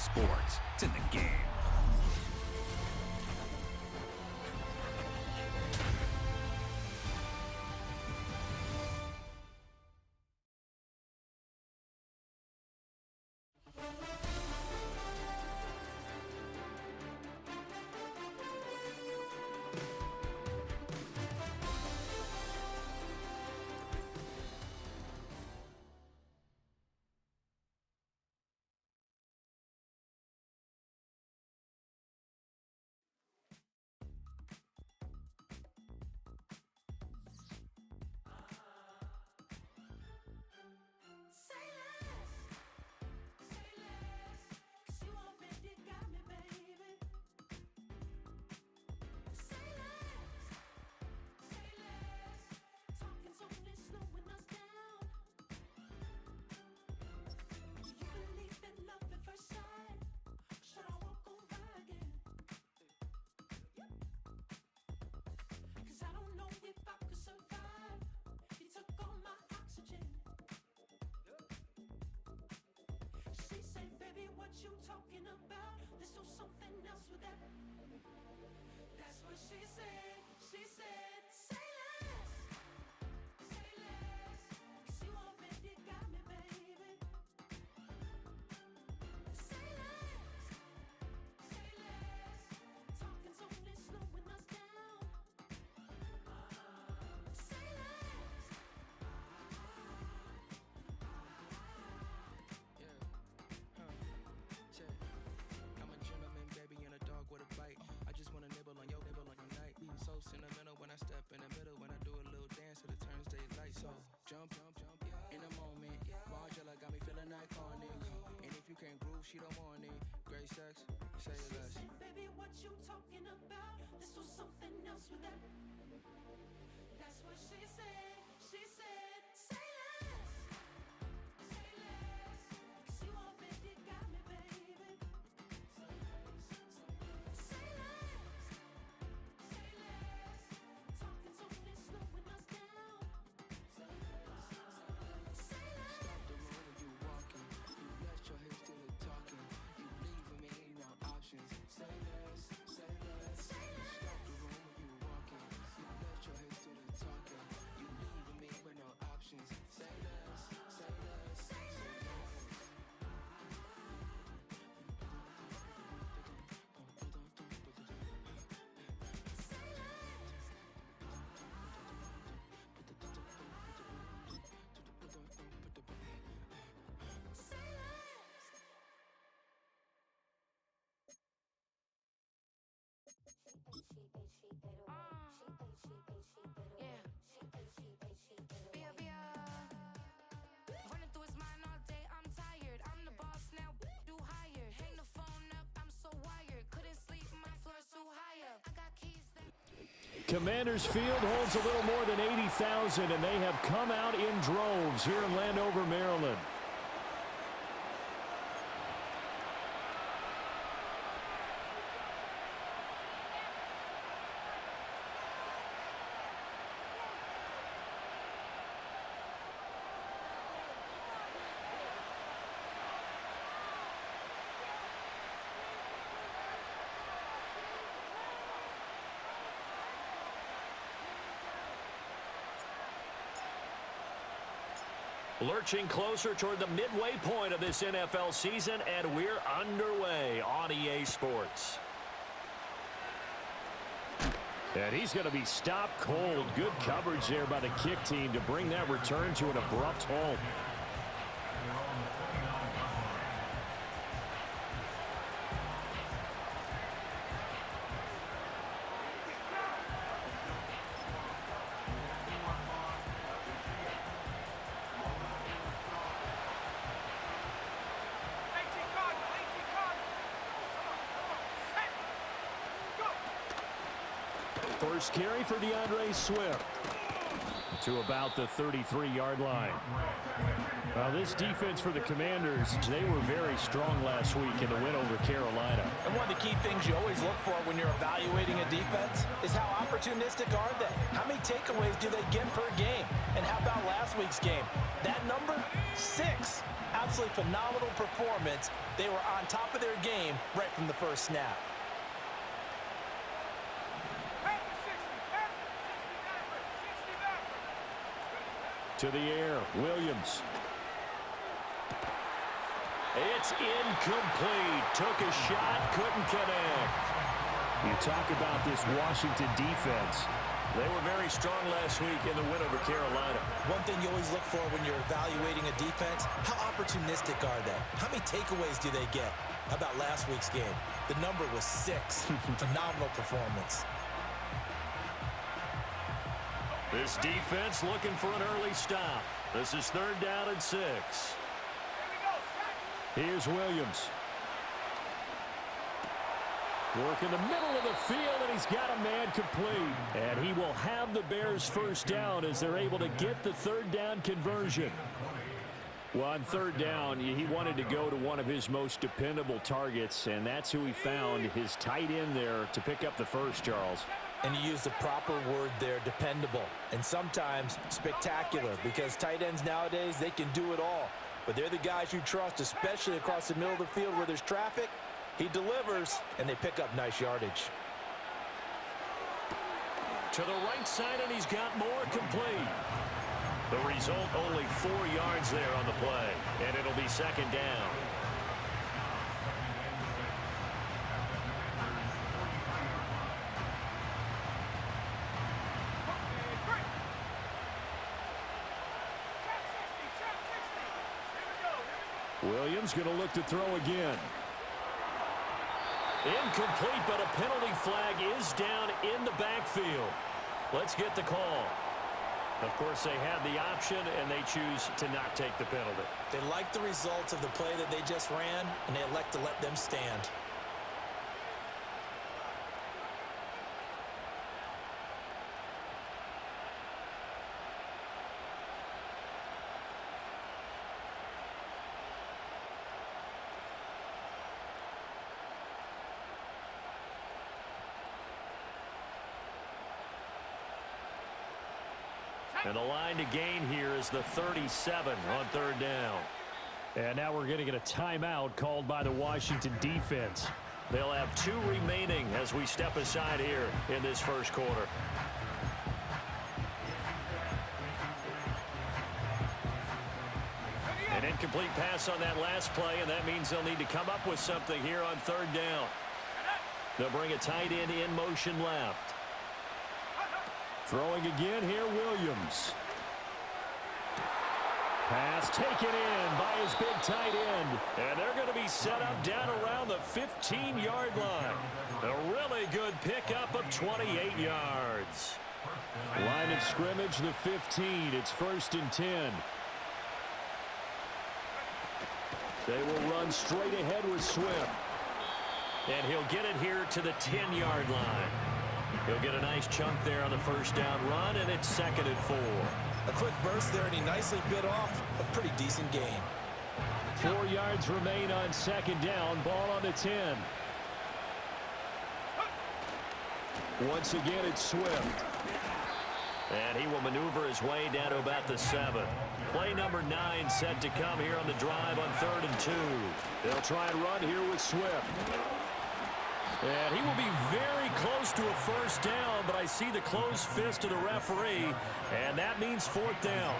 Sports. It's in the game. Sentimental when I step in the middle, when I do a little dance till it turns daylight. So jump, in a moment. Margella got me feeling iconic. And if you can't groove, she don't want it. Great sex, say less. She said, baby, what you talking about? Let's do something else with that. That's what she said. She said, say less. Say less. 'Cause you already got me, baby. Say less. Say less. Talking's only slowing us down. Say less. Stop the road when you walking. You let your hips do the talking. You leaving me no options. Say less, say less. Say less. Stop the road when you walking. You let your hips do the talking. You leaving me with no options. Say less, say less, say less. Running through his mind all day, I'm tired. I'm the boss now, do higher. Hang the phone up, I'm so wired. Couldn't sleep, my floor's too high up. I got keys that... Commanders Field holds a little more than 80,000, and they have come out in droves here in Landover, Maryland. Lurching closer toward the midway point of this NFL season, and we're underway on EA Sports. And he's going to be stopped cold. Good coverage there by the kick team to bring that return to an abrupt halt. First carry for DeAndre Swift to about the 33-yard line. Well, this defense for the Commanders, they were very strong last week in the win over Carolina. And one of the key things you always look for when you're evaluating a defense is how opportunistic are they? How many takeaways do they get per game? And how about last week's game? That number 6. Absolutely phenomenal performance. They were on top of their game right from the first snap. To the air, Williams. It's incomplete. Took a shot, couldn't connect. You talk about this Washington defense. They were very strong last week in the win over Carolina. One thing you always look for when you're evaluating a defense, how opportunistic are they? How many takeaways do they get? How about last week's game? The number was 6. Phenomenal performance. This defense looking for an early stop. This is 3rd down and 6. Here's Williams. Work in the middle of the field, and he's got a man complete. And he will have the Bears first down as they're able to get the 3rd down conversion. Well, on 3rd down, he wanted to go to one of his most dependable targets, and that's who he found, his tight end there, to pick up the first, Charles. And you use the proper word there, dependable. And sometimes spectacular, because tight ends nowadays, they can do it all. But they're the guys you trust, especially across the middle of the field where there's traffic. He delivers, and they pick up nice yardage. To the right side, and he's got more complete. The result, only 4 yards there on the play, and it'll be 2nd down. Williams going to look to throw again. Incomplete, but a penalty flag is down in the backfield. Let's get the call. Of course, they had the option, and they choose to not take the penalty. They like the results of the play that they just ran, and they elect to let them stand. And the line to gain here is the 37 on 3rd down. And now we're going to get a timeout called by the Washington defense. They'll have 2 remaining as we step aside here in this first quarter. An incomplete pass on that last play, and that means they'll need to come up with something here on 3rd down. They'll bring a tight end in motion left. Throwing again here, Williams. Pass taken in by his big tight end. And they're going to be set up down around the 15-yard line. A really good pickup of 28 yards. Line of scrimmage, the 15. It's 1st and 10. They will run straight ahead with Swift. And he'll get it here to the 10-yard line. He'll get a nice chunk there on the 1st down run, and it's 2nd and 4. A quick burst there, and he nicely bit off a pretty decent gain. 4 yards remain on 2nd down. Ball on the 10. Once again, it's Swift. And he will maneuver his way down to about the 7. Play number 9 set to come here on the drive on 3rd and 2. They'll try and run here with Swift. And he will be very close to a 1st down, but I see the closed fist of the referee, and that means 4th down.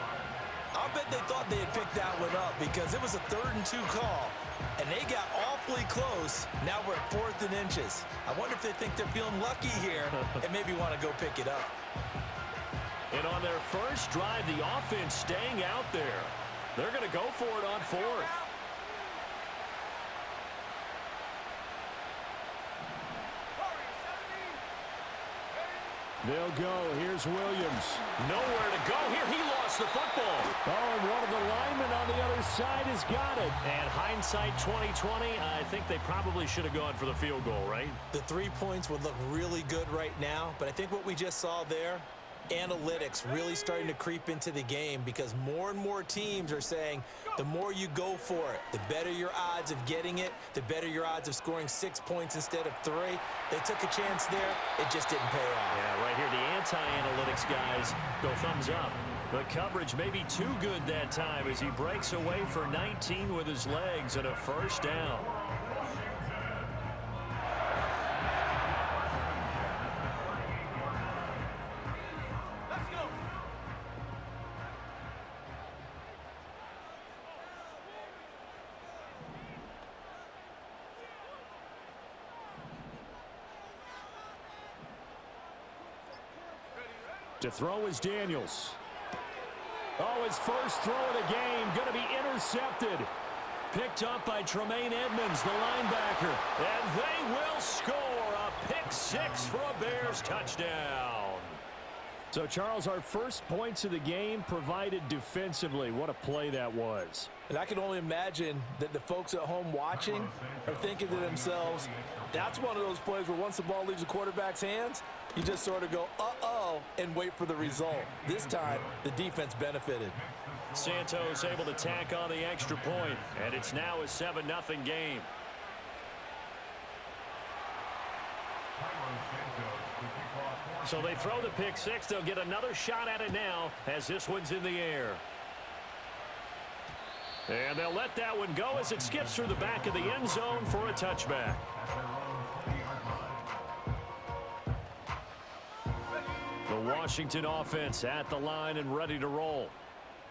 I'll bet they thought they had picked that one up because it was a 3rd and 2 call, and they got awfully close. Now we're at 4th and inches. I wonder if they think they're feeling lucky here and maybe want to go pick it up. And on their first drive, the offense staying out there. They're going to go for it on 4th. They'll go. Here's Williams. Nowhere to go here. He lost the football. Oh, and one of the linemen on the other side has got it. And hindsight 2020, I think they probably should have gone for the field goal, right? The 3 points would look really good right now, but I think what we just saw there, analytics really starting to creep into the game because more and more teams are saying the more you go for it, the better your odds of getting it, the better your odds of scoring 6 points instead of 3. They took a chance there. It just didn't pay off. Yeah, right here, the anti-analytics guys go thumbs up. The coverage may be too good that time as he breaks away for 19 with his legs and a first down. To throw is Daniels. Oh, his first throw of the game going to be intercepted. Picked up by Tremaine Edmonds, the linebacker. And they will score a pick six for a Bears touchdown. So, Charles, our first points of the game provided defensively. What a play that was. And I can only imagine that the folks at home watching are thinking to themselves, that's one of those plays where once the ball leaves the quarterback's hands, you just sort of go, uh-oh, and wait for the result. This time, the defense benefited. Santos able to tack on the extra point, and it's now a 7-0 game. So they throw the pick six. They'll get another shot at it now as this one's in the air. And they'll let that one go as it skips through the back of the end zone for a touchback. The Washington offense at the line and ready to roll.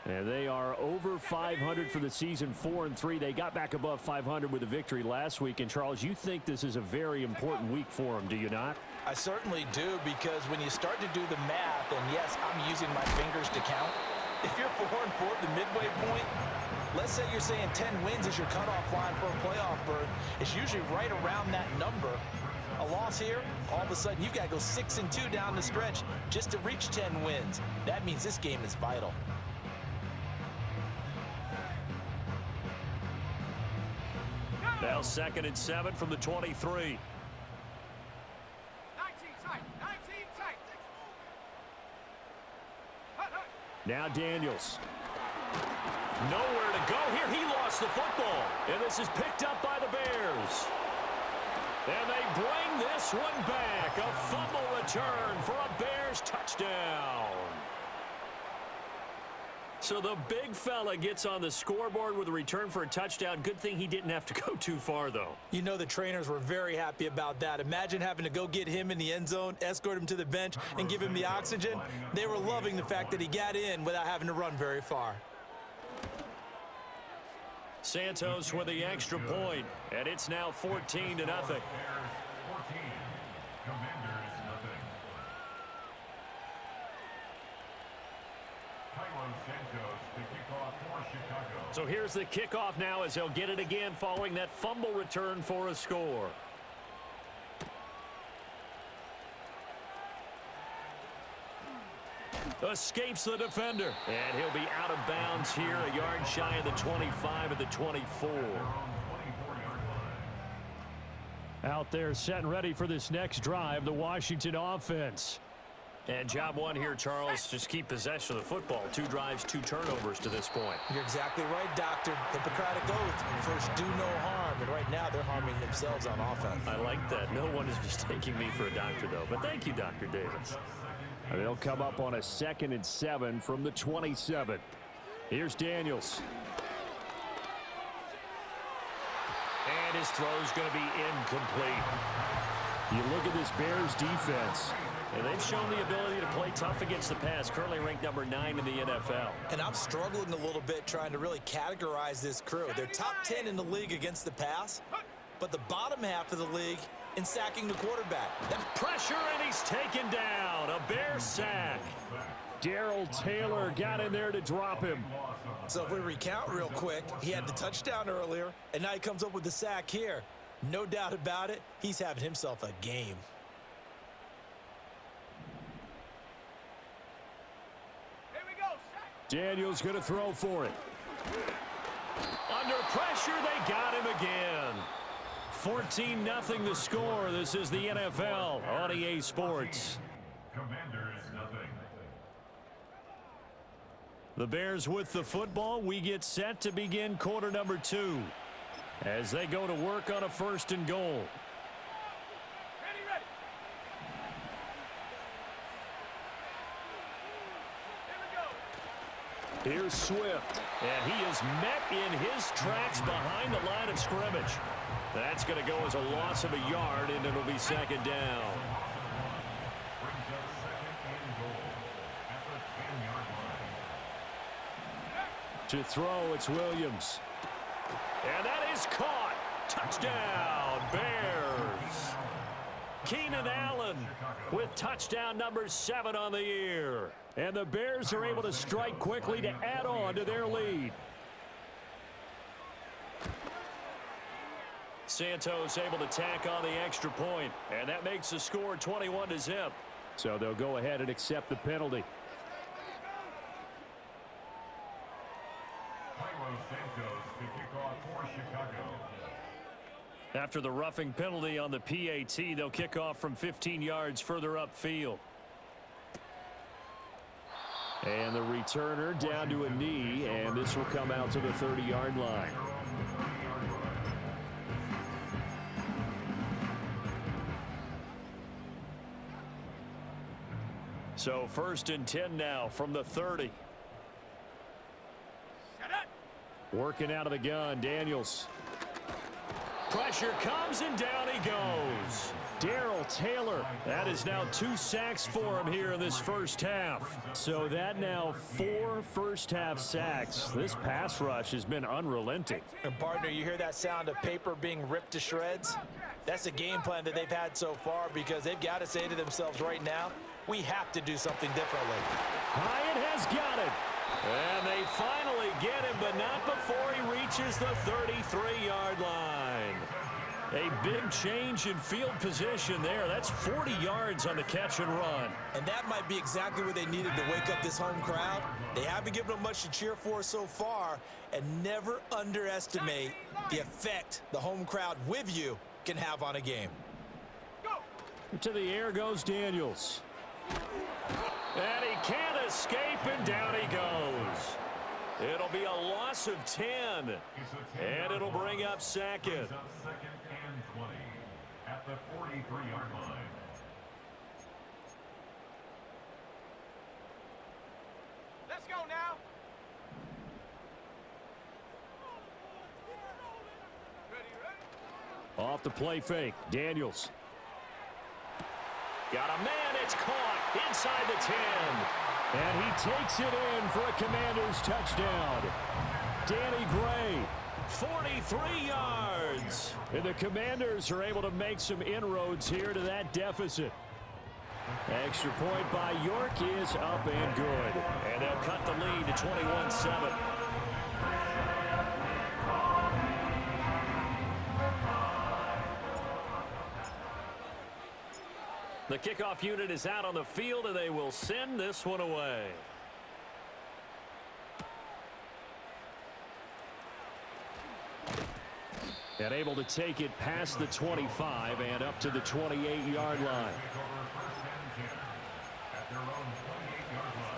And they are over 500 for the season, 4-3. They got back above 500 with a victory last week. And, Charles, you think this is a very important week for them, do you not? I certainly do, because when you start to do the math, and yes, I'm using my fingers to count. If you're 4-4 at the midway point, let's say you're saying 10 wins is your cutoff line for a playoff berth. It's usually right around that number. A loss here, all of a sudden you've got to go 6-2 down the stretch just to reach 10 wins. That means this game is vital. Now 2nd and 7 from the 23. 19 tight. 19 tight. Now Daniels. Nowhere to go here. He lost the football. And this is picked up by the Bears. And they bring this one back. A fumble return for a Bears touchdown. So the big fella gets on the scoreboard with a return for a touchdown. Good thing he didn't have to go too far, though. You know the trainers were very happy about that. Imagine having to go get him in the end zone, escort him to the bench, and give him the oxygen. They were loving the fact that he got in without having to run very far. Santos with the extra point, and it's now 14-0. So here's the kickoff now as they'll get it again following that fumble return for a score. Escapes the defender. And he'll be out of bounds here, a yard shy of the 25 at the 24. Out there set and ready for this next drive, the Washington offense. And job one here, Charles, just keep possession of the football. 2 drives, 2 turnovers to this point. You're exactly right, Doctor. Hippocratic oath. First, do no harm. And right now, they're harming themselves on offense. I like that. No one is mistaking me for a doctor, though. But thank you, Dr. Davis. They'll come up on a 2nd and 7 from the 27. Here's Daniels. And his throw's going to be incomplete. You look at this Bears defense, and they've shown the ability to play tough against the pass, currently ranked number 9 in the NFL. And I'm struggling a little bit trying to really categorize this crew. They're top 10 in the league against the pass, but the bottom half of the league in sacking the quarterback. Pressure, and he's taken down. A Bear sack. Darrell Taylor got in there to drop him. So if we recount real quick, he had the touchdown earlier, and now he comes up with the sack here. No doubt about it, he's having himself a game. Here we go. Daniels going to throw for it. Under pressure, they got him again. 14-0 the score. This is the NFL on EA Sports. Commanders nothing. The Bears with the football. We get set to begin quarter number 2 as they go to work on a 1st and goal. Ready. Here we go. Here's Swift, and he is met in his tracks behind the line of scrimmage. That's going to go as a loss of a yard, and it'll be second down. Brings up second and goal at the 10-yard line. To throw, it's Williams. And that is caught. Touchdown, Bears. Keenan Allen with touchdown number 7 on the year. And the Bears are able to strike quickly to add on to their lead. Santos able to tack on the extra point, and that makes the score 21-0. So they'll go ahead and accept the penalty. Santos to kick off for Chicago. After the roughing penalty on the PAT, they'll kick off from 15 yards further upfield. And the returner down to a knee, and this will come out to the 30-yard line. So 1st and 10 now from the 30. Working out of the gun, Daniels. Pressure comes, and down he goes. Darrell Taylor. That is now 2 sacks for him here in this first half. So that now 4 first-half sacks. This pass rush has been unrelenting. And partner, you hear that sound of paper being ripped to shreds? That's the game plan that they've had so far, because they've got to say to themselves right now, we have to do something differently. Hyatt has got it. And they finally get him, but not before he reaches the 33-yard line. A big change in field position there. That's 40 yards on the catch and run. And that might be exactly what they needed to wake up this home crowd. They haven't given them much to cheer for so far, and never underestimate the effect the home crowd with you can have on a game. To the air goes Daniels. And he can't escape, and down he goes. It'll be a loss of 10, and it'll bring up second. Brings up second and 20 at the 43-yard line. Let's go now. Off the play fake, Daniels. Got a man, it's caught inside the 10. And he takes it in for a Commanders touchdown. Danny Gray, 43 yards. And the Commanders are able to make some inroads here to that deficit. Extra point by York is up and good. And they'll cut the lead to 21-7. The kickoff unit is out on the field, and they will send this one away. And able to take it past the 25 and up to the 28-yard line. At their own 28-yard line.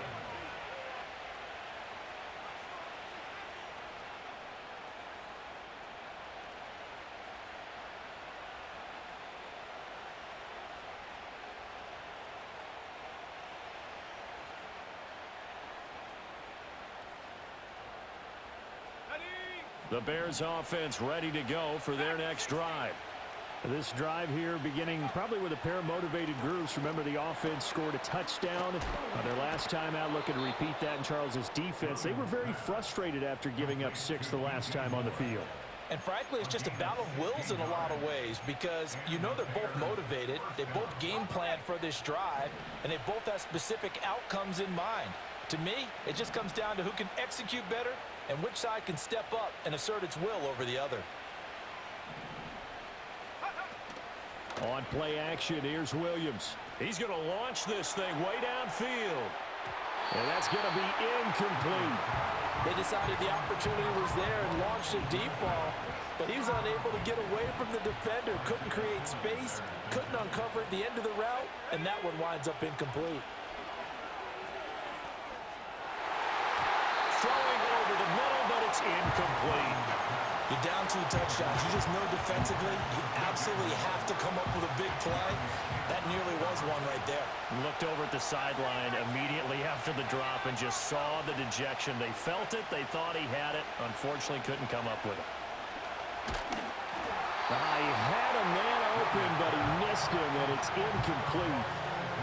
The Bears offense ready to go for their next drive. This drive here beginning probably with a pair of motivated groups. Remember, the offense scored a touchdown on their last time out, looking to repeat that in Charles's defense. They were very frustrated after giving up 6 the last time on the field. And frankly, it's just a battle of wills in a lot of ways, because you know they're both motivated, they both game planned for this drive, and they both have specific outcomes in mind. To me, it just comes down to who can execute better and which side can step up and assert its will over the other. On play action, here's Williams. He's going to launch this thing way downfield. And that's going to be incomplete. They decided the opportunity was there and launched a deep ball, but he was unable to get away from the defender, couldn't create space, couldn't uncover at the end of the route, and that one winds up incomplete. Throwing over the middle, but it's incomplete. You're down 2 touchdowns. You just know defensively you absolutely have to come up with a big play. That nearly was one right there. Looked over at the sideline immediately after the drop and just saw the dejection. They felt it. They thought he had it. Unfortunately, couldn't come up with it. He had a man open, but he missed him, and it's incomplete.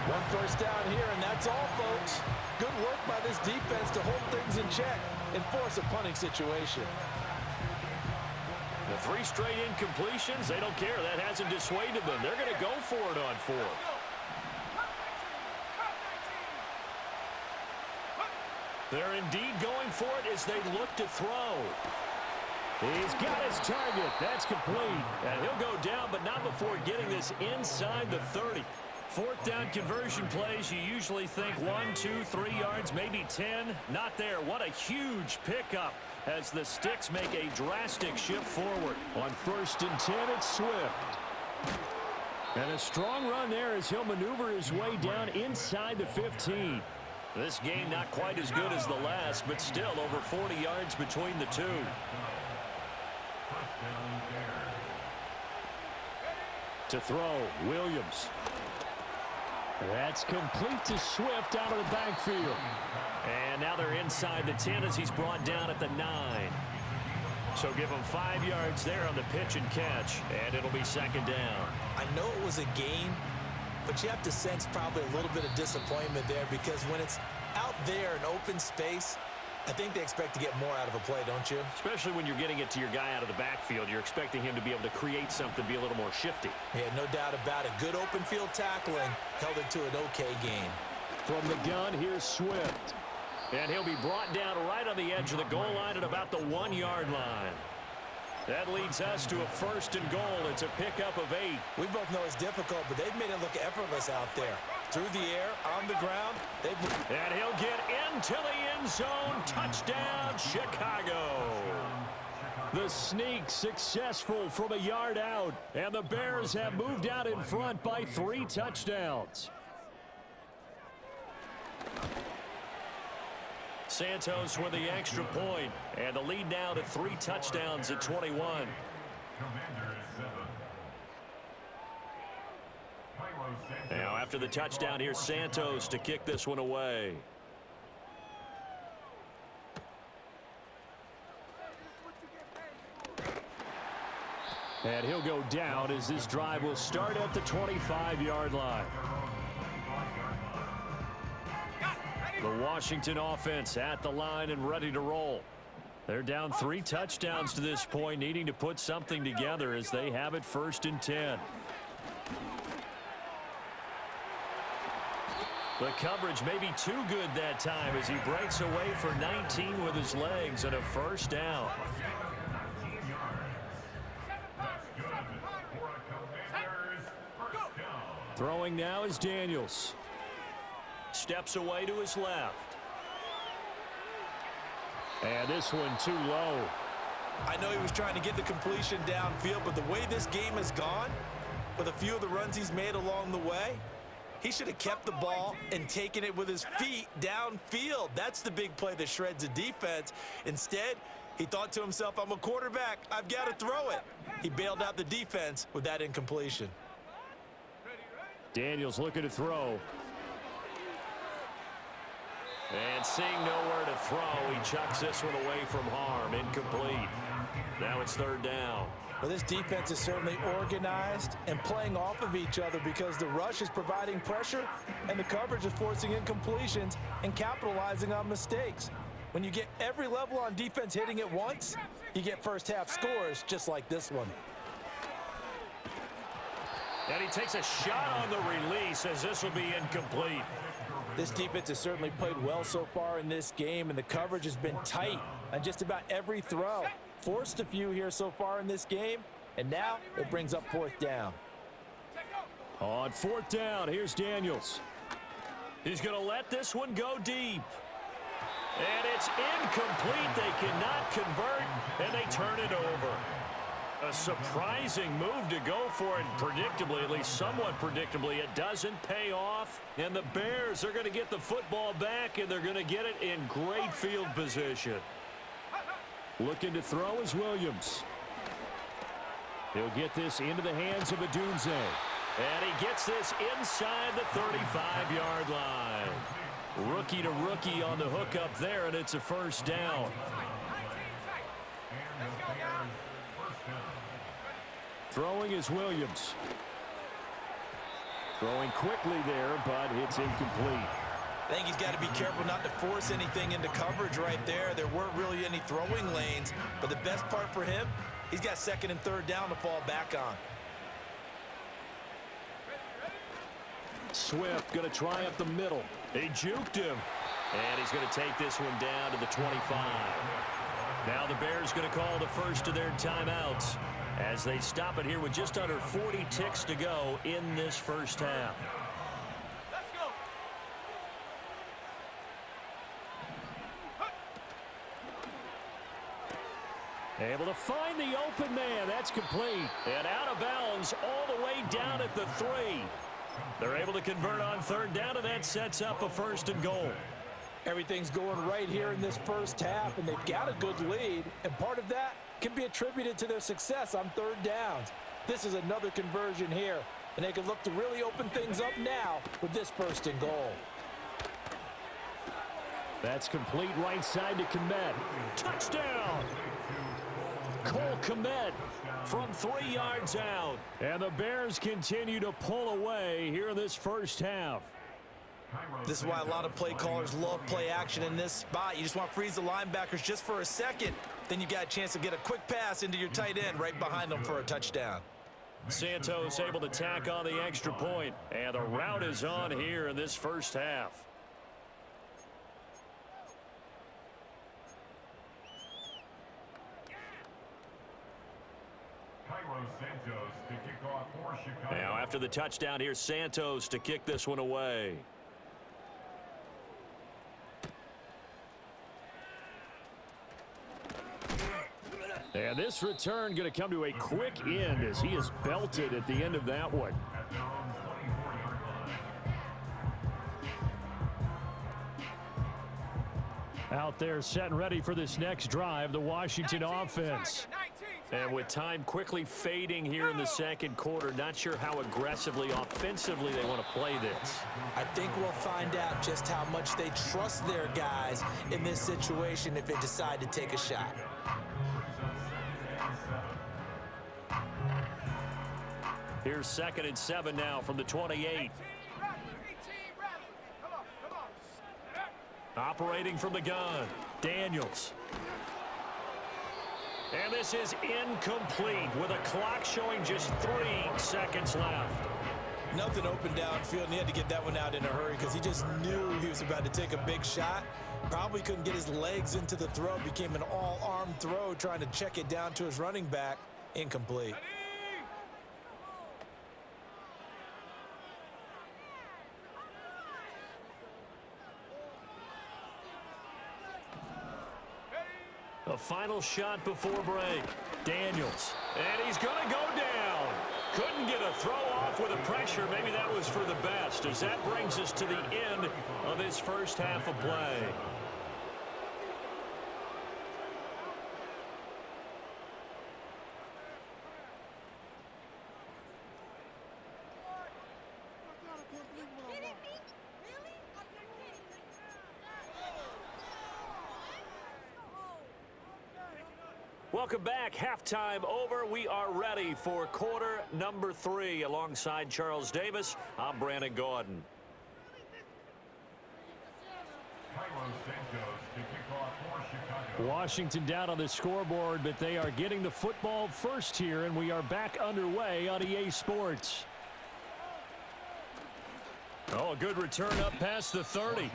1 first down here, and that's all, folks. Good work by this defense to hold things in check and force a punting situation. The 3 straight incompletions, they don't care. That hasn't dissuaded them. They're going to go for it on 4th. They're indeed going for it as they look to throw. He's got his target. That's complete. And he'll go down, but not before getting this inside the 30. 4th down conversion plays, you usually think 1, 2, 3 yards, maybe 10. Not there. What a huge pickup as the Sticks make a drastic shift forward. On 1st and 10, it's Swift. And a strong run there as he'll maneuver his way down inside the 15. This game not quite as good as the last, but still over 40 yards between the two. To throw, Williams. That's complete to Swift out of the backfield. And now they're inside the 10 as he's brought down at the 9. So give him 5 yards there on the pitch and catch, and it'll be 2nd down. I know it was a gain, but you have to sense probably a little bit of disappointment there because when it's out there in open space, I think they expect to get more out of a play, don't you? Especially when you're getting it to your guy out of the backfield. You're expecting him to be able to create something, be a little more shifty. Yeah, no doubt about it. Good open field tackling held it to an okay gain. From the gun, here's Swift. And he'll be brought down right on the edge of the goal line at about the 1-yard line. That leads us to a 1st and goal. It's a pickup of 8. We both know it's difficult, but they've made it look effortless out there. Through the air, on the ground. And he'll get into the end zone. Touchdown, Chicago. The sneak successful from a yard out. And the Bears have moved out in front by 3 touchdowns. Santos with the extra point, and the lead now to 3 touchdowns at 21. Now after the touchdown, here's Santos to kick this one away. And he'll go down as this drive will start at the 25-yard line. The Washington offense at the line and ready to roll. They're down 3 touchdowns to this point, needing to put something together as they have it 1st and 10. The coverage may be too good that time as he breaks away for 19 with his legs and a 1st down. Throwing now is Daniels. Steps away to his left. And this one too low. I know he was trying to get the completion downfield, but the way this game has gone, with a few of the runs he's made along the way, he should have kept the ball and taken it with his feet downfield. That's the big play that shreds the defense. Instead, he thought to himself, I'm a quarterback. I've got to throw it. He bailed out the defense with that incompletion. Daniels looking to throw. And seeing nowhere to throw, he chucks this one away from harm. Incomplete. Now it's 3rd down. Well, this defense is certainly organized and playing off of each other because the rush is providing pressure and the coverage is forcing incompletions and capitalizing on mistakes. When you get every level on defense hitting at once, you get first-half scores just like this one. And he takes a shot on the release as this will be incomplete. This defense has certainly played well so far in this game, and the coverage has been tight on just about every throw. Forced a few here so far in this game, and now it brings up 4th down. On 4th down, here's Daniels. He's going to let this one go deep. And it's incomplete. They cannot convert, and they turn it over. A surprising move to go for it. Predictably, at least somewhat predictably, it doesn't pay off. And the Bears are going to get the football back, and they're going to get it in great field position. Looking to throw is Williams. He'll get this into the hands of Adunze. And he gets this inside the 35-yard line. Rookie to rookie on the hookup there, and it's a first down. Throwing is Williams. Throwing quickly there, but it's incomplete. I think he's got to be careful not to force anything into coverage right there. There weren't really any throwing lanes, but the best part for him, he's got second and third down to fall back on. Swift going to try up the middle. He juked him. And he's going to take this one down to the 25. Now the Bears going to call the first of their timeouts as they stop it here with just under 40 ticks to go in this first half. Let's go. Able to find the open man. That's complete. And out of bounds all the way down at the 3. They're able to convert on third down, and that sets up a first and goal. Everything's going right here in this first half, and they've got a good lead, and part of that can be attributed to their success on third downs. This is another conversion here, and they can look to really open things up now with this first and goal. That's complete right side to Kmet. Touchdown! Cole Kmet from 3 yards out. And the Bears continue to pull away here in this first half. This is why a lot of play callers love play action in this spot. You just want to freeze the linebackers just for a second. Then you got a chance to get a quick pass into your tight end right behind them for a touchdown. Santos able to tack on the extra point. And the route is on here in this first half. Now after the touchdown, here's Santos to kick this one away. And this return going to come to a quick end as he is belted at the end of that one. Out there set and ready for this next drive, the Washington offense. And with time quickly fading here in the second quarter, not sure how aggressively, offensively they want to play this. I think we'll find out just how much they trust their guys in this situation if they decide to take a shot. Here's 2nd and 7 now from the 28. Operating from the gun, Daniels. And this is incomplete with a clock showing just 3 seconds left. Nothing open downfield, and he had to get that one out in a hurry because he just knew he was about to take a big shot. Probably couldn't get his legs into the throw. Became an all-arm throw trying to check it down to his running back. Incomplete. A final shot before break. Daniels. And he's going to go down. Couldn't get a throw off with the pressure. Maybe that was for the best, as that brings us to the end of this first half of play. Welcome back. Halftime over. We are ready for quarter number 3. Alongside Charles Davis, I'm Brandon Gordon. Washington down on the scoreboard, but they are getting the football first here, and we are back underway on EA Sports. Oh, a good return up past the 30.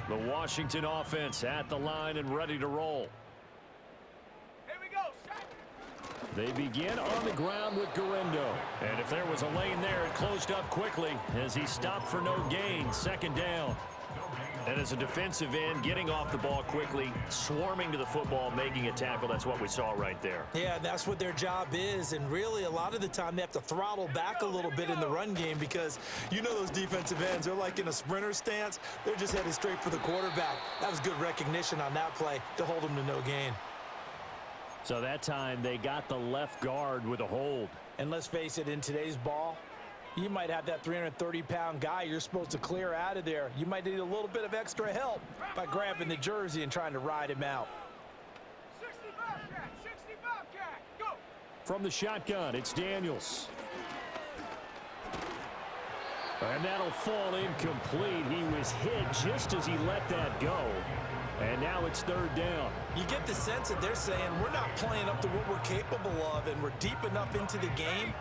The Washington offense at the line and ready to roll. Here we go, set. They begin on the ground with Guerrero. And if there was a lane there, it closed up quickly as he stopped for no gain. 2nd down. And as a defensive end, getting off the ball quickly, swarming to the football, making a tackle, that's what we saw right there. Yeah, that's what their job is, and really a lot of the time they have to throttle back a little bit in the run game because you know those defensive ends, they're like in a sprinter stance. They're just headed straight for the quarterback. That was good recognition on that play to hold them to no gain. So that time they got the left guard with a hold. And let's face it, in today's ball, you might have that 330-pound guy you're supposed to clear out of there. You might need a little bit of extra help by grabbing the jersey and trying to ride him out. 60 Bobcat, 60 Bobcat, go! From the shotgun, it's Daniels. And that'll fall incomplete. He was hit just as he let that go. And now it's third down. You get the sense that they're saying we're not playing up to what we're capable of, and we're deep enough into the game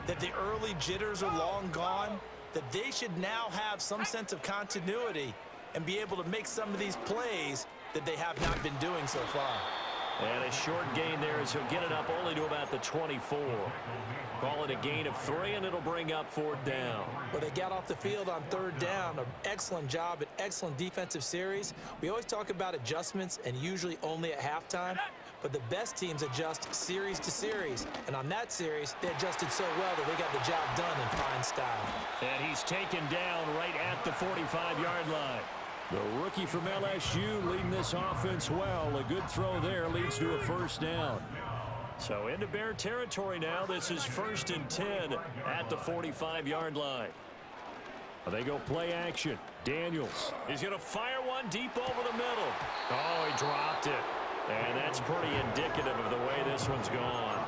that the early jitters are long gone, that they should now have some sense of continuity and be able to make some of these plays that they have not been doing so far. And a short gain there as he'll get it up only to about the 24. Call it a gain of 3, and it'll bring up fourth down. Well, they got off the field on third down. An excellent job, an excellent defensive series. We always talk about adjustments, and usually only at halftime. But the best teams adjust series to series. And on that series, they adjusted so well that they got the job done in fine style. And he's taken down right at the 45-yard line. The rookie from LSU leading this offense well. A good throw there leads to a first down. So into Bear territory now. This is 1st and 10 at the 45-yard line. They go play action. Daniels. He's going to fire one deep over the middle. Oh, he dropped it. And that's pretty indicative of the way this one's gone.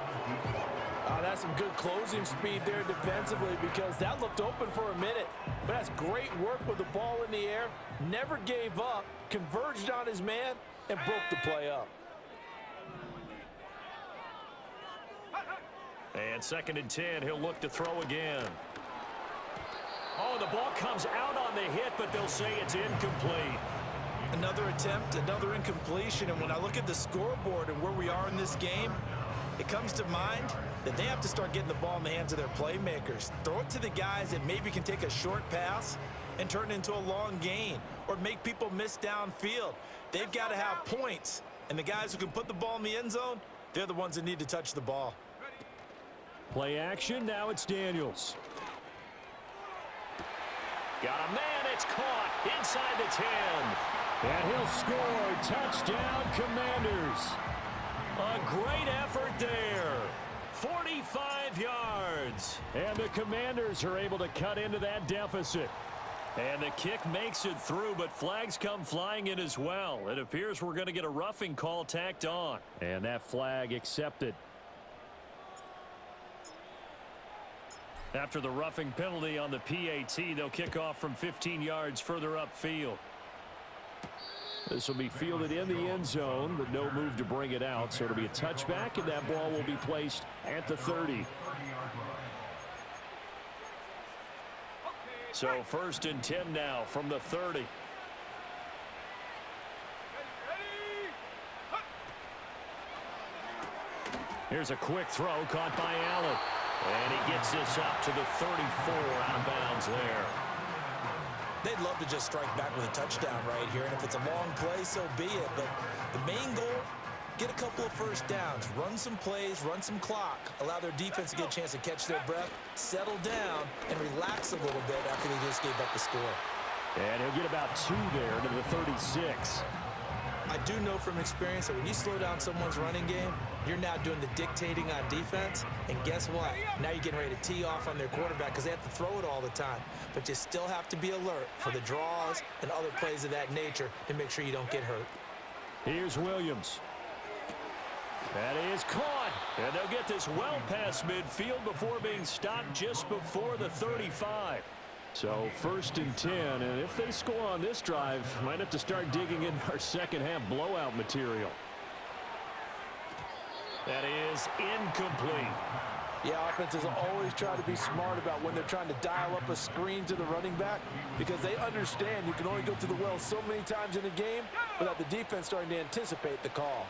That's some good closing speed there defensively because that looked open for a minute. But that's great work with the ball in the air. Never gave up, converged on his man, and broke the play up. And 2nd and 10, he'll look to throw again. Oh, the ball comes out on the hit, but they'll say it's incomplete. Another attempt, another incompletion, and when I look at the scoreboard and where we are in this game, it comes to mind that they have to start getting the ball in the hands of their playmakers. Throw it to the guys that maybe can take a short pass and turn it into a long gain or make people miss downfield. They've got to have points, and the guys who can put the ball in the end zone, they're the ones that need to touch the ball. Play action, now it's Daniels. Got a man, it's caught inside the 10. And he'll score. Touchdown, Commanders. A great effort there. 45 yards. And the Commanders are able to cut into that deficit. And the kick makes it through, but flags come flying in as well. It appears we're going to get a roughing call tacked on. And that flag accepted. After the roughing penalty on the PAT, they'll kick off from 15 yards further upfield. This will be fielded in the end zone, but no move to bring it out. So it'll be a touchback, and that ball will be placed at the 30. So 1st and 10 now from the 30. Here's a quick throw caught by Allen. And he gets this up to the 34 out of bounds there. They'd love to just strike back with a touchdown right here, and if it's a long play, so be it. But the main goal, get a couple of first downs, run some plays, run some clock, allow their defense to get a chance to catch their breath, settle down, and relax a little bit after they just gave up the score. And he'll get about 2 there to the 36. I do know from experience that when you slow down someone's running game, you're now doing the dictating on defense, and guess what? Now you're getting ready to tee off on their quarterback because they have to throw it all the time. But you still have to be alert for the draws and other plays of that nature to make sure you don't get hurt. Here's Williams. That is caught. And they'll get this well past midfield before being stopped just before the 35. So 1st and 10, and if they score on this drive, might have to start digging in our second half blowout material. That is incomplete. Yeah, offenses always try to be smart about when they're trying to dial up a screen to the running back because they understand you can only go to the well so many times in a game without the defense starting to anticipate the call.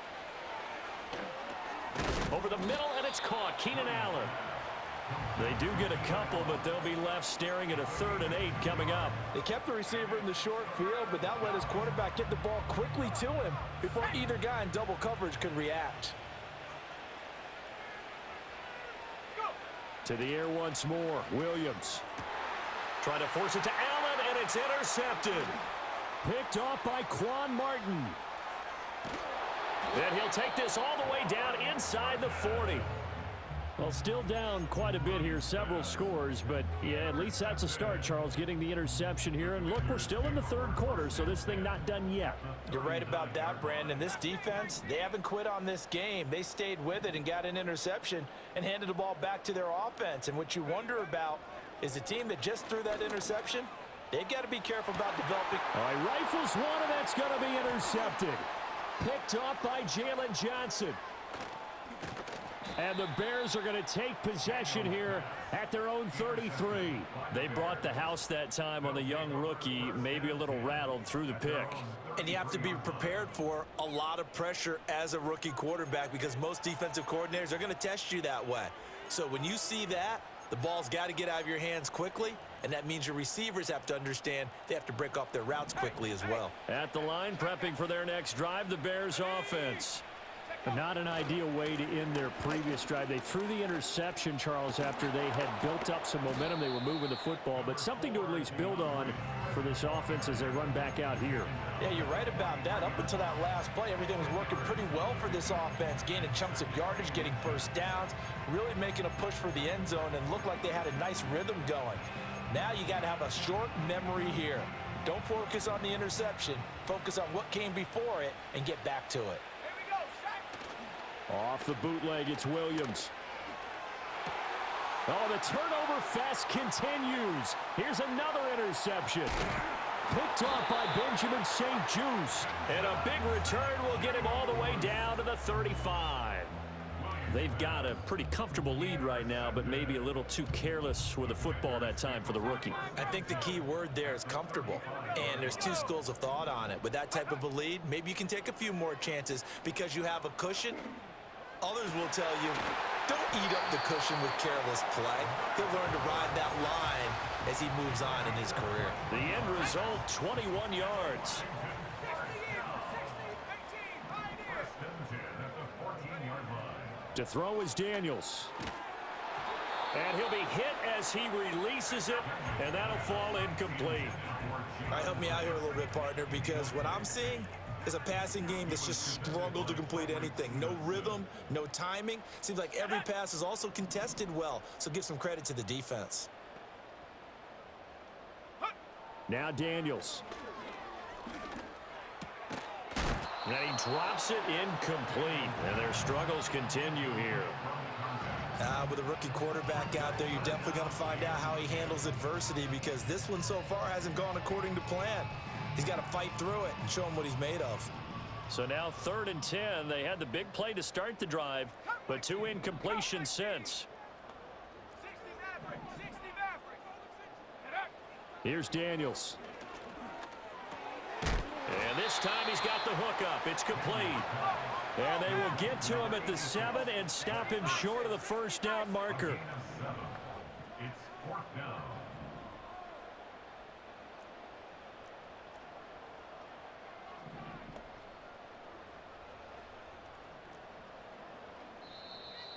Over the middle, and it's caught. Keenan Allen. They do get a couple, but they'll be left staring at a 3rd and 8 coming up. They kept the receiver in the short field, but that let his quarterback get the ball quickly to him before either guy in double coverage could react. To the air once more. Williams trying to force it to Allen, and it's intercepted. Picked off by Quan Martin. And he'll take this all the way down inside the 40. Well, still down quite a bit here, several scores, but yeah, at least that's a start, Charles, getting the interception here. And look, we're still in the 3rd quarter, so this thing not done yet. You're right about that, Brandon. This defense, they haven't quit on this game. They stayed with it and got an interception and handed the ball back to their offense. And what you wonder about is the team that just threw that interception, they've got to be careful about developing. All right, rifles one, and that's going to be intercepted. Picked off by Jalen Johnson. And the Bears are going to take possession here at their own 33. They brought the house that time on the young rookie, maybe a little rattled through the pick. And you have to be prepared for a lot of pressure as a rookie quarterback because most defensive coordinators are going to test you that way. So when you see that, the ball's got to get out of your hands quickly, and that means your receivers have to understand they have to break off their routes quickly as well. At the line, prepping for their next drive, the Bears offense. Not an ideal way to end their previous drive. They threw the interception, Charles, after they had built up some momentum. They were moving the football, but something to at least build on for this offense as they run back out here. Yeah, you're right about that. Up until that last play, everything was working pretty well for this offense, gaining chunks of yardage, getting first downs, really making a push for the end zone, and looked like they had a nice rhythm going. Now you got to have a short memory here. Don't focus on the interception. Focus on what came before it and get back to it. Off the bootleg, it's Williams. Oh, the turnover fest continues. Here's another interception. Picked off by Benjamin St. Just. And a big return will get him all the way down to the 35. They've got a pretty comfortable lead right now, but maybe a little too careless with the football that time for the rookie. I think the key word there is comfortable, and there's two schools of thought on it. With that type of a lead, maybe you can take a few more chances because you have a cushion. Others will tell you, don't eat up the cushion with careless play. He'll learn to ride that line as he moves on in his career. The end result, 21 yards. To throw is Daniels. And he'll be hit as he releases it, and that'll fall incomplete. All right, help me out here a little bit, partner, because what I'm seeing is a passing game that's just struggled to complete anything. No rhythm, no timing. Seems like every pass is also contested well, so give some credit to the defense. Now Daniels. And he drops it incomplete, and their struggles continue here. With a rookie quarterback out there, you're definitely going to find out how he handles adversity because this one so far hasn't gone according to plan. He's got to fight through it and show him what he's made of. So now 3rd and 10. They had the big play to start the drive, but 2 incompletions since. Here's Daniels. And this time he's got the hook up. It's complete. And they will get to him at the 7 and stop him short of the first down marker. It's 4th down.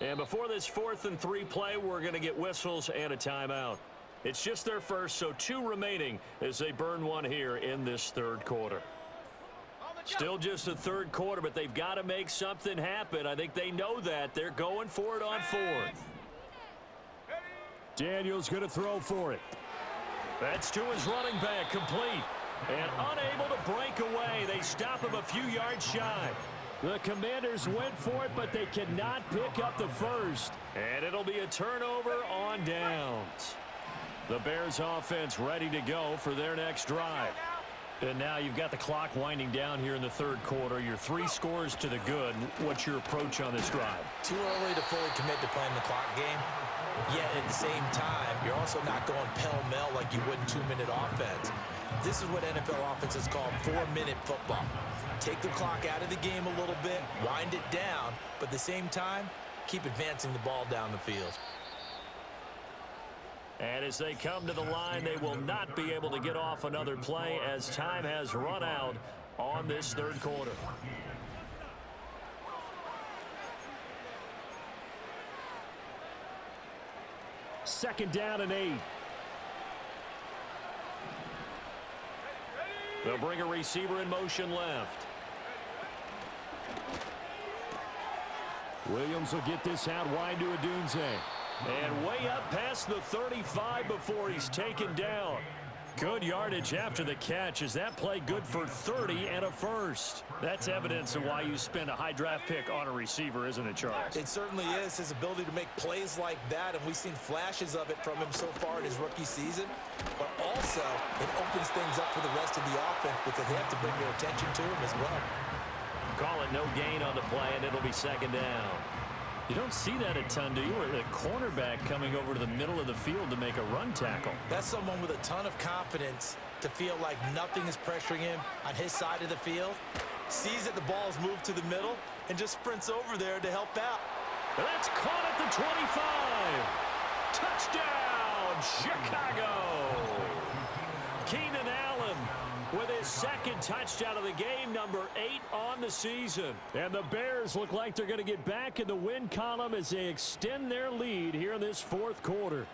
And before this 4th and 3 play, we're going to get whistles and a timeout. It's just their first, so 2 remaining as they burn one here in this 3rd quarter. Still just the 3rd quarter, but they've got to make something happen. I think they know that. They're going for it on 4th. Daniels going to throw for it. That's to his running back, complete. And unable to break away. They stop him a few yards shy. The Commanders went for it, but they cannot pick up the first. And it'll be a turnover on downs. The Bears offense ready to go for their next drive. And now you've got the clock winding down here in the 3rd quarter. Your 3 scores to the good. What's your approach on this drive? Too early to fully commit to playing the clock game. Yet at the same time, you're also not going pell-mell like you would in 2-minute offense. This is what NFL offenses call 4-minute football. Take the clock out of the game a little bit, wind it down, but at the same time, keep advancing the ball down the field. And as they come to the line, they will not be able to get off another play as time has run out on this third quarter. Second down and 8. They'll bring a receiver in motion left. Williams will get this out wide to Odunze. And way up past the 35 before he's taken down. Good yardage after the catch. Is that play good for 30 and a first? That's evidence of why you spend a high draft pick on a receiver, isn't it, Charles? It certainly is. His ability to make plays like that, and we've seen flashes of it from him so far in his rookie season. But also, it opens things up for the rest of the offense because they have to bring their attention to him as well. Call it no gain on the play, and it'll be second down. You don't see that a ton, do you? Or the cornerback coming over to the middle of the field to make a run tackle. That's someone with a ton of confidence to feel like nothing is pressuring him on his side of the field. Sees that the ball's moved to the middle and just sprints over there to help out. That's caught at the 25. Touchdown, Chicago. Keenan Allen with his second touchdown of the game, number 8 on the season. And the Bears look like they're going to get back in the win column as they extend their lead here in this fourth quarter.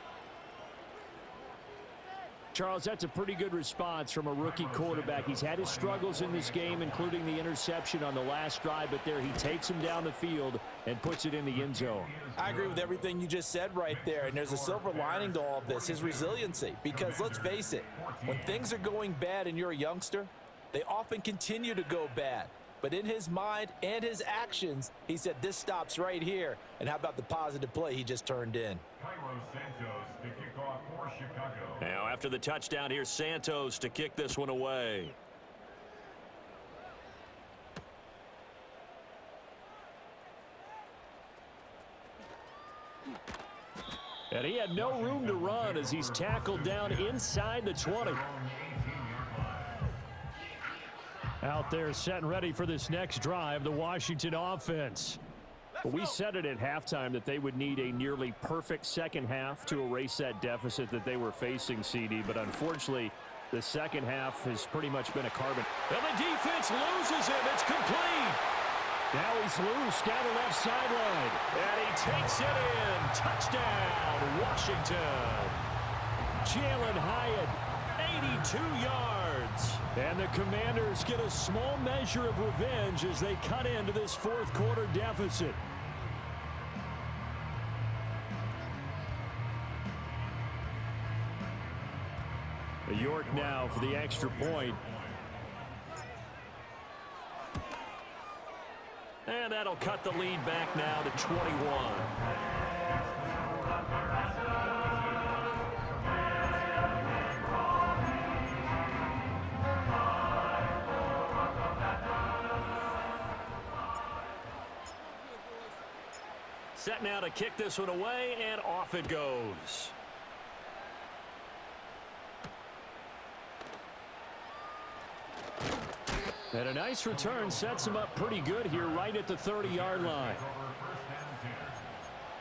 Charles, that's a pretty good response from a rookie quarterback. He's had his struggles in this game, including the interception on the last drive, but there he takes him down the field and puts it in the end zone. I agree with everything you just said right there, and there's a silver lining to all of this, his resiliency. Because let's face it, when things are going bad and you're a youngster, they often continue to go bad. But in his mind and his actions, he said, this stops right here. And how about the positive play he just turned in? Santos to kick off for Chicago. Now after the touchdown, here's Santos to kick this one away. And he had no room to run as he's tackled down inside the 20. Out there set and ready for this next drive, the Washington offense. We said it at halftime that they would need a nearly perfect second half to erase that deficit that they were facing, CD. But unfortunately, the second half has pretty much been a carbon. And the defense loses him. It's complete. Now he's loose down the left sideline. And he takes it in. Touchdown, Washington. Jalen Hyatt, 82 yards. And the Commanders get a small measure of revenge as they cut into this fourth quarter deficit. York now for the extra point. And that'll cut the lead back now to 21. Set now to kick this one away, and off it goes. And a nice return sets him up pretty good here right at the 30-yard line.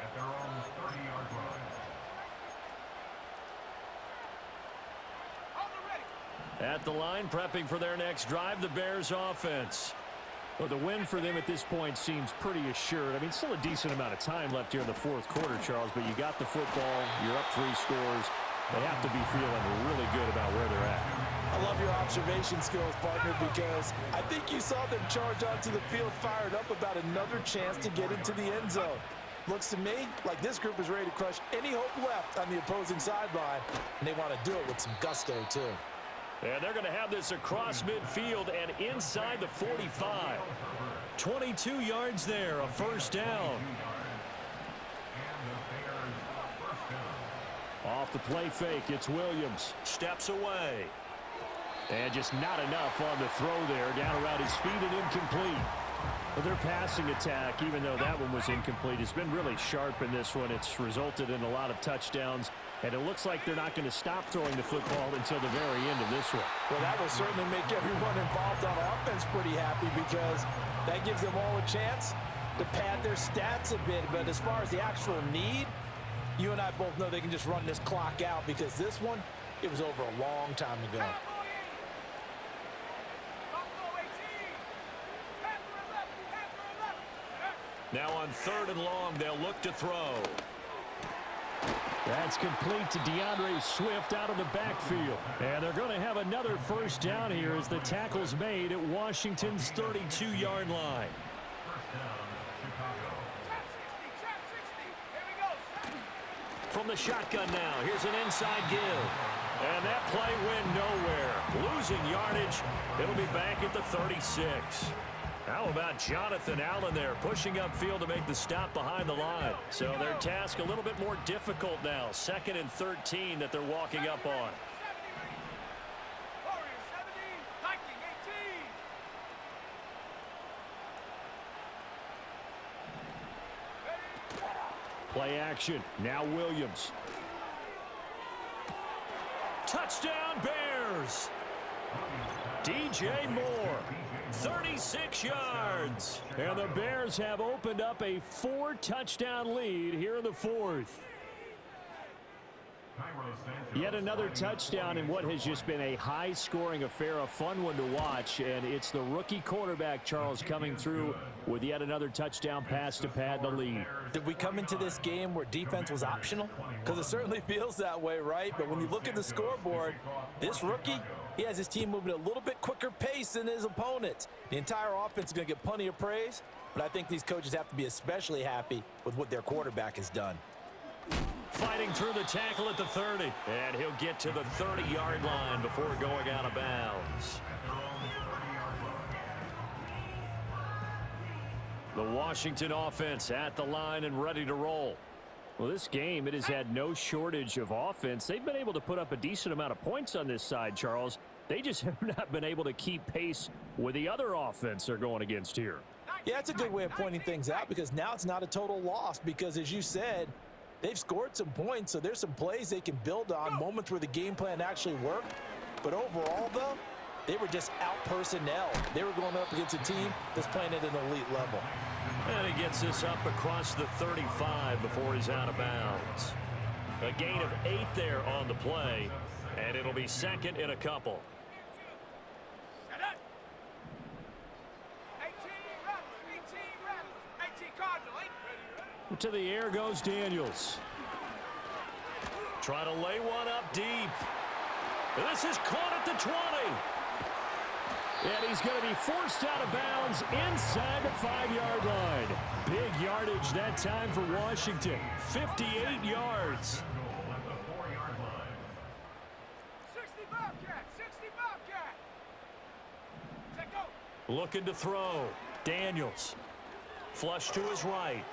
At their own 30-yard line. At the line, prepping for their next drive, the Bears offense. Well, the win for them at this point seems pretty assured. I mean, still a decent amount of time left here in the fourth quarter, Charles, but you got the football, you're up 3 scores. They have to be feeling really good about where they're at. I love your observation skills, partner, because I think you saw them charge onto the field fired up about another chance to get into the end zone. Looks to me like this group is ready to crush any hope left on the opposing sideline, and they want to do it with some gusto, too. And they're going to have this across midfield and inside the 45. 22 yards there, a first down. Off the play fake, it's Williams. Steps away. And just not enough on the throw there. Down around his feet and incomplete. But their passing attack, even though that one was incomplete, has been really sharp in this one. It's resulted in a lot of touchdowns. And it looks like they're not going to stop throwing the football until the very end of this one. Well, that will certainly make everyone involved on offense pretty happy because that gives them all a chance to pad their stats a bit. But as far as the actual need, you and I both know they can just run this clock out because this one, it was over a long time ago. Now on 3rd and long, they'll look to throw. That's complete to DeAndre Swift out of the backfield. And they're going to have another first down here as the tackle's made at Washington's 32-yard line. From the shotgun now, here's an inside give. And that play went nowhere. Losing yardage. It'll be back at the 36. How about Jonathan Allen there pushing upfield to make the stop behind the line? So their task a little bit more difficult now. 2nd and 13 that they're walking up on. Play action. Now Williams. Touchdown Bears! DJ Moore, 36 yards. And the Bears have opened up a 4-touchdown lead here in the 4th. Yet another touchdown in what has just been a high-scoring affair, a fun one to watch, and it's the rookie quarterback, Charles, coming through with yet another touchdown pass to pad the lead. Did we come into this game where defense was optional? Because it certainly feels that way, right? But when you look at the scoreboard, this rookie, he has his team moving at a little bit quicker pace than his opponents. The entire offense is going to get plenty of praise, but I think these coaches have to be especially happy with what their quarterback has done. Fighting through the tackle at the 30. And he'll get to the 30-yard line before going out of bounds. The Washington offense at the line and ready to roll. Well, this game, it has had no shortage of offense. They've been able to put up a decent amount of points on this side, Charles. They just have not been able to keep pace with the other offense they're going against here. Yeah, that's a good way of pointing things out because now it's not a total loss because, as you said, they've scored some points, so there's some plays they can build on, moments where the game plan actually worked. But overall, though, they were just out-personnel. They were going up against a team that's playing at an elite level. And he gets this up across the 35 before he's out of bounds. A gain of 8 there on the play, and it'll be 2nd and a couple. To the air goes Daniels. Trying to lay one up deep. And this is caught at the 20. And he's going to be forced out of bounds inside the 5-yard line. Big yardage that time for Washington. 58 yards. 60 Bobcat, 60 Bobcat. Take go. Looking to throw. Daniels. Flush to his right.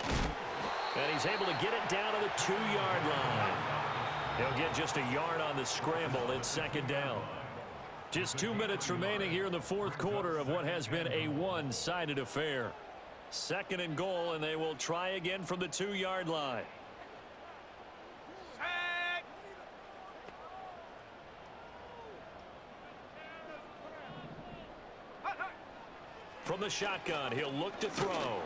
And he's able to get it down to the 2-yard line. He'll get just a yard on the scramble. It's 2nd down. Just 2 minutes remaining here in the 4th quarter of what has been a one-sided affair. 2nd and goal, and they will try again from the 2-yard line. From the shotgun, he'll look to throw.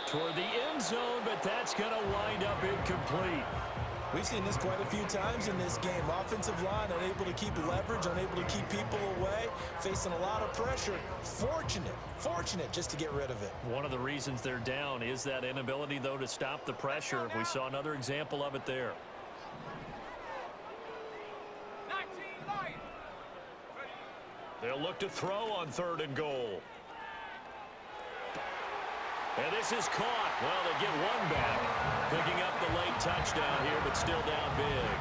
Toward the end zone, but that's going to wind up incomplete. We've seen this quite a few times in this game. Offensive line unable to keep leverage, unable to keep people away, facing a lot of pressure. Fortunate just to get rid of it. One of the reasons they're down is that inability, though, to stop the pressure. We saw another example of it there. 19 Lions. They'll look to throw on 3rd and goal. And this is caught. Well, they get one back. Picking up the late touchdown here, but still down big.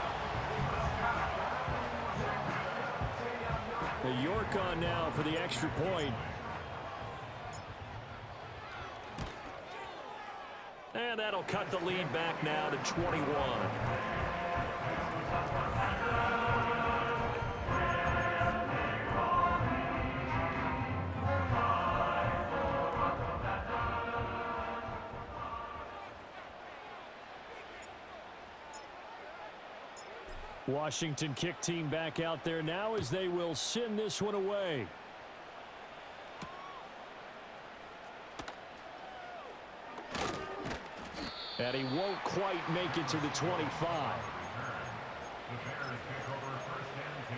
The York on now for the extra point. And that'll cut the lead back now to 21. Washington kick team back out there now as they will send this one away. And he won't quite make it to the 25. The Bears take over first and 10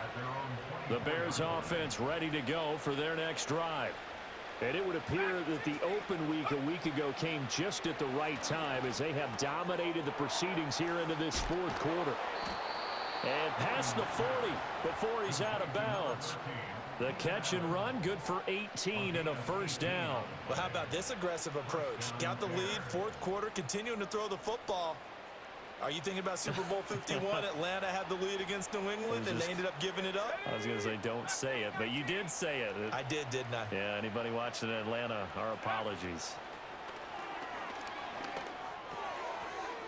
at their own 20. The Bears offense ready to go for their next drive. And it would appear that the open week a week ago came just at the right time as they have dominated the proceedings here into this fourth quarter. And past the 40 before he's out of bounds. The catch and run, good for 18 and a first down. Well, how about this aggressive approach? Got the lead, fourth quarter, continuing to throw the football. Are you thinking about Super Bowl 51? Atlanta had the lead against New England, and they ended up giving it up? I was going to say, don't say it, but you did say it. I did, didn't I? Yeah, anybody watching Atlanta, our apologies.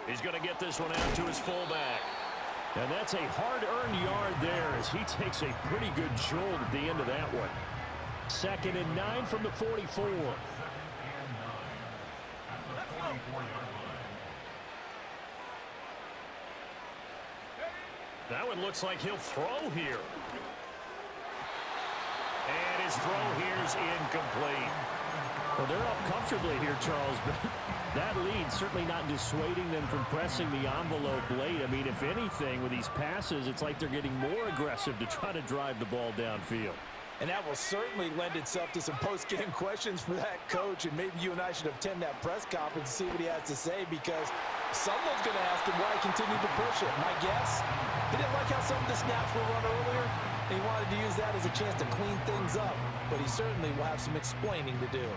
He's going to get this one out to his fullback. And that's a hard-earned yard there as he takes a pretty good jolt at the end of that one. 2nd and 9 from the 44. 2nd and 9 at the 44-yard line. That one looks like he'll throw here. And his throw here is incomplete. Well, they're up comfortably here, Charles, but that lead certainly not dissuading them from pressing the envelope late. I mean, if anything, with these passes, it's like they're getting more aggressive to try to drive the ball downfield. And that will certainly lend itself to some post-game questions for that coach, and maybe you and I should attend that press conference and see what he has to say, because someone's going to ask him why he continued to push it. My guess, he didn't like how some of the snaps were run earlier, and he wanted to use that as a chance to clean things up, but he certainly will have some explaining to do.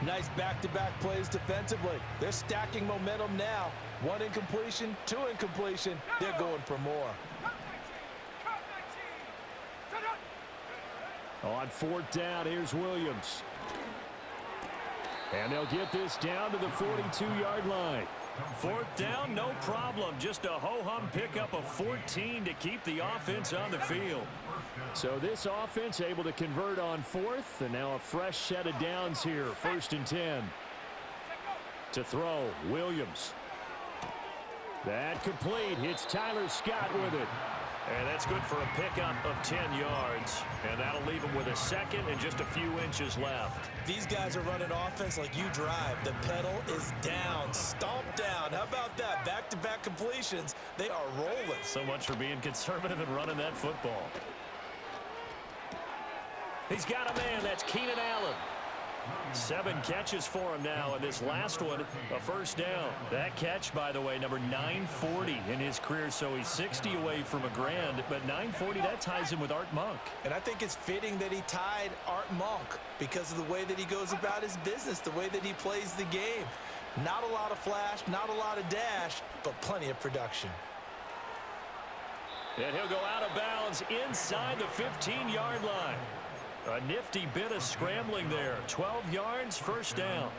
Nice back-to-back plays defensively. They're stacking momentum now. 1 incompletion, 2 incompletion. They're going for more. On 4th down, here's Williams. And they'll get this down to the 42-yard line. 4th down, no problem. Just a ho-hum pickup of 14 to keep the offense on the field. So this offense able to convert on 4th, and now a fresh set of downs here. 1st and 10. To throw, Williams. That complete. Hits Tyler Scott with it. And that's good for a pickup of 10 yards. And that'll leave him with a 2nd and just a few inches left. These guys are running offense like you drive. The pedal is down, stomp down. How about that? Back-to-back completions. They are rolling. So much for being conservative and running that football. He's got a man. That's Keenan Allen. 7 catches for him now, and this last one, a first down. That catch, by the way, number 940 in his career, so he's 60 away from a grand, but 940, that ties him with Art Monk. And I think it's fitting that he tied Art Monk because of the way that he goes about his business, the way that he plays the game. Not a lot of flash, not a lot of dash, but plenty of production. And he'll go out of bounds inside the 15-yard line. A nifty bit of scrambling there. 12 yards, first down.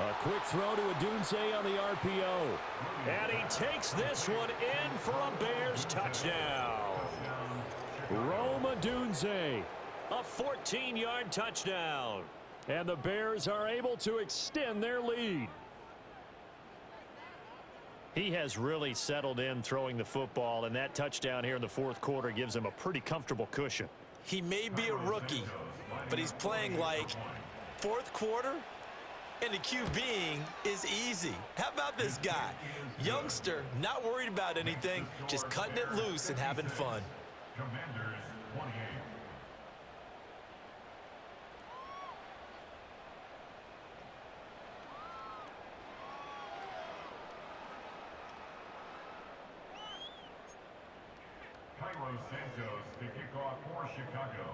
A quick throw to Odunze on the RPO. And he takes this one in for a Bears touchdown. Rome Odunze, a 14-yard touchdown. And the Bears are able to extend their lead. He has really settled in throwing the football, and that touchdown here in the fourth quarter gives him a pretty comfortable cushion. He may be a rookie, but he's playing like fourth quarter, and the QBing is easy. How about this guy? Youngster, not worried about anything, just cutting it loose and having fun. Commanders 28. Santos to kick off for Chicago.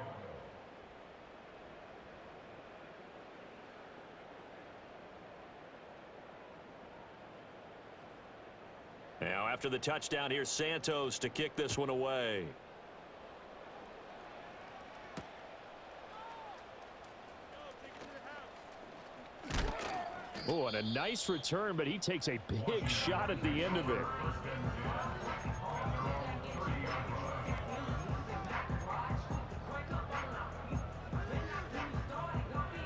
Now after the touchdown, here's Santos to kick this one away. Oh, and a nice return, but he takes a big shot at the end of it.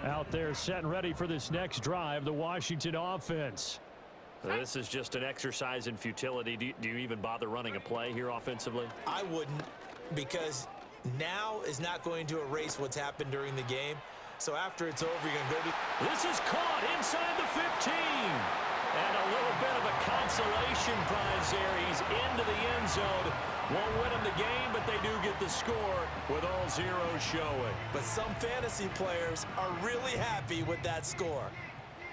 Out there set and ready for this next drive, the Washington offense. This is just an exercise in futility. Do you even bother running a play here offensively? I wouldn't, because now is not going to erase what's happened during the game. So after it's over, you're going to go to... This is caught inside the 15. And a little bit of a consolation prize there. He's into the end zone. Won't win them the game, but they do get the score with all zeros showing. But some fantasy players are really happy with that score.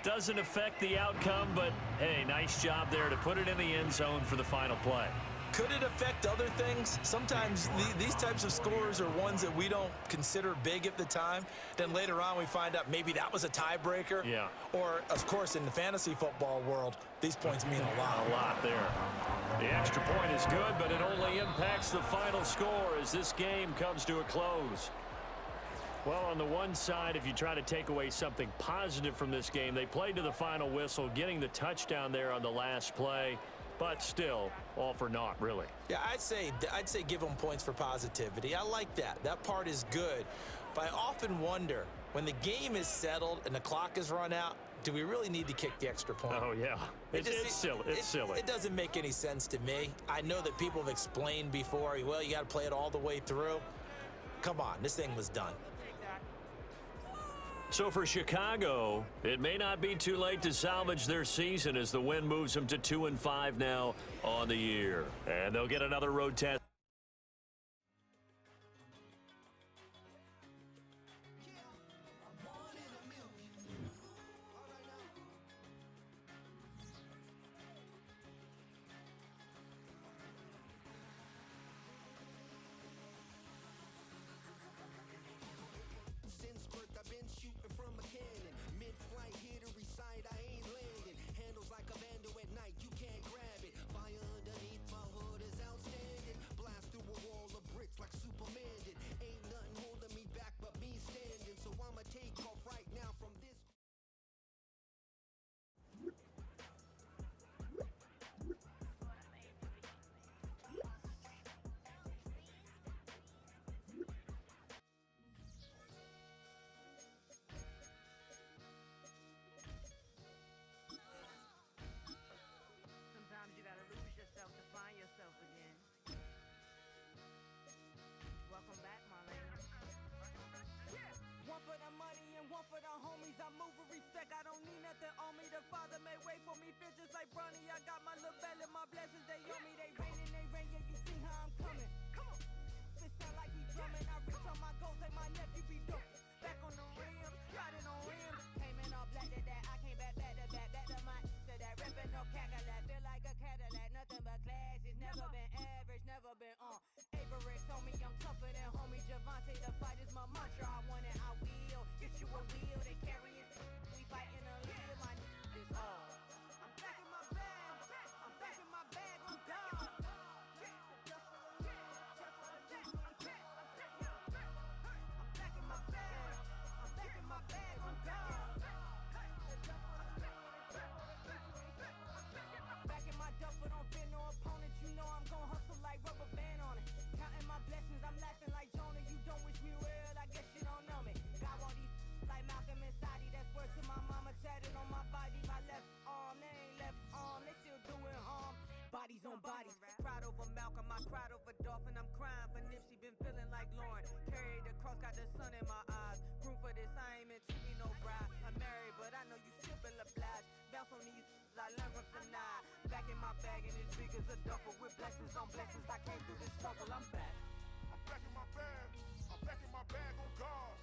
Doesn't affect the outcome, but, hey, nice job there to put it in the end zone for the final play. Could it affect other things? Sometimes these types of scores are ones that we don't consider big at the time. Then later on we find out maybe that was a tiebreaker. Yeah. Or, of course, in the fantasy football world, these points mean a lot. A lot there. The extra point is good, but it only impacts the final score as this game comes to a close. Well, on the one side, if you try to take away something positive from this game, they played to the final whistle, getting the touchdown there on the last play. But still, all for naught, really. Yeah, I'd say give them points for positivity. I like that. That part is good. But I often wonder, when the game is settled and the clock is run out, do we really need to kick the extra point? Oh, yeah. It's silly. It's silly. It doesn't make any sense to me. I know that people have explained before, well, you got to play it all the way through. Come on, this thing was done. So for Chicago, it may not be too late to salvage their season as the win moves them to 2-5 now on the year. And they'll get another road test. For the homies, I move with respect. I don't need nothing on me. The Father may wait for me. Feel just like Bronny. I got my little belly, my blessings, they on me. They rain and they rain. Yeah, you see how I'm coming. Come on. It sound like we drumming. I reach on my goals. Hey, my nephew be dope. Back on the rim, riding on rims. Came in all black to that. I came back to my to that ripping off Cadillac. Feel like a Cadillac, nothing but class. It's never been average, never been on. Averex on me, I'm tougher than homie Javante. The fight is my mantra. I want it, I will. Get you a wheel, they carry it. We fighting a little, my this all. I'm back in my bag. I'm back in my bag on God. I'm back in my bag. I'm back in my bag on God. Back in my duffel, don't fear no opponent. You know I'm gon' hustle like rubber band on it. Counting my blessings, I'm laughing like Jonah. You don't wish me well, I guess you don't know me. Got all these like Malcolm and Saudi, that's word to my mama. Tatted on my body, my left arm, they ain't left arm, they still doing harm. Bodies on bodies, cried over Malcolm, I cried over Dolphin. I'm crying for Nipsey, been feeling like Lauren. Carried the cross, got the sun in my eyes. Room for this, I ain't meant to be no bride. I'm married, but I know you still feel obliged. Bounce on these, I learned from Sanaa. Back in my bag and it's big as a duffel. With blessings on blessings, I came through this struggle, I'm back. I'm back in my bag, I'm back in my bag on God.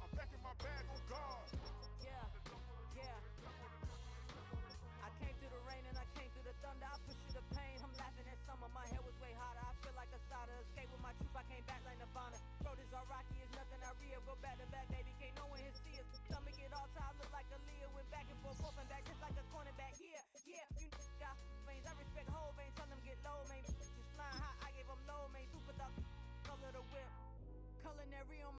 I'm back in my bag on God. Yeah. I came through the rain and I came through the thunder. I pushed through the pain. I'm laughing at summer. My hair was way hotter. I feel like a starter. Escape with my truth. I came back like Nirvana. Road is all rocky. It's nothing I real. Go back to back, baby. Can't no one here see us. Stomach it all time. Look like a Leah. Went back and forth and back just like a cornerback. Yeah. You got veins. I respect whole veins. Tell them get low, man. Just flying high. I gave them low, man. Two for the color of the whip. Culinary on